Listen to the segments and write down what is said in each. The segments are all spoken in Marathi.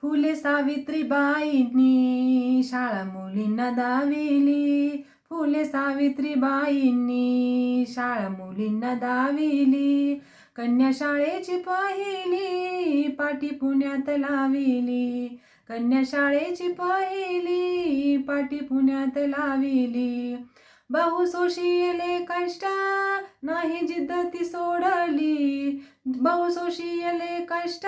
फुले सावित्रीबाईंनी शाळा मुलींना दाविली. फुले सावित्रीबाईंनी शाळा मुलींना दाविली. कन्या शाळेची पहिली पाटी पुण्यात लाविली. कन्या शाळेची पहिली पाटी पुण्यात लाविली. बहुसोशियले कष्ट नाही जिद्द ती सोडली. बहुसोशियले कष्ट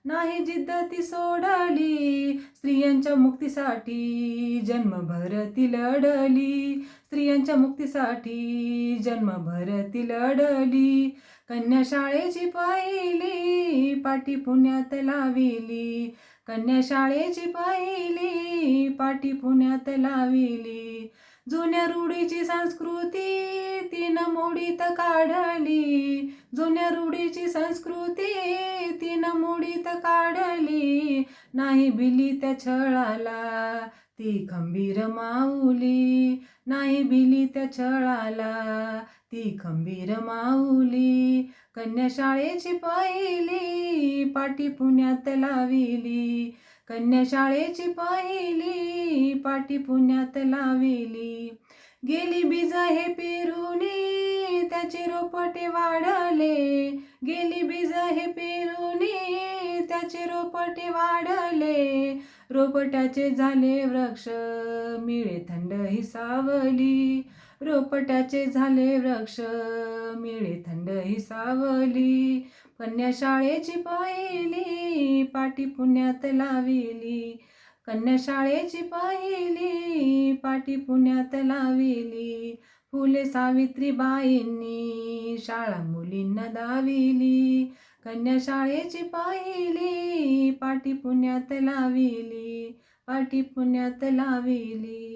नाही जिद्द ती सोडली. स्त्रियांच्या मुक्तीसाठी जन्मभर ती लढली. स्त्रियांच्या मुक्तीसाठी जन्मभर ती लढली. कन्या शाळेची पहिली पाटी पुण्यात लाविली. कन्या शाळेची पहिली पाटी पुण्यात लाविली. जुन्या रूढीची संस्कृती तिनं मोडीत काढली. जुन्या रूढीची संस्कृती तिनं मोडीत काढली. नाही भिली त्या छळाला ती खंबीर माऊली. नाही भिली त्या छळाला ती खंबीर माऊली. कन्या शाळेची पहिली पाटी पुण्यात लाविली. कन्या शाळेची पहिली पाटी पुण्यात लाविली. गेली बीज हे पेरुनी त्याचे रोपटे वाढले. गेली बीज हे पेरुनी त्याचे रोपटे वाढले. रोपट्याचे झाले वृक्ष मिळे थंड ही सावली. रोपट्याचे झाले वृक्ष मिळे थंड ही सावली. कन्या शाळेची पहिली पाटी पुण्यात लाविली. कन्या शाळेची पहिली पाटी पुण्यात लाविली. फुले सावित्रीबाईंनी शाळा मुलींना दाविली. कन्या शाळेची पहिली पाटी पुण्यात लाविली. पाटी पुण्यात लाविली.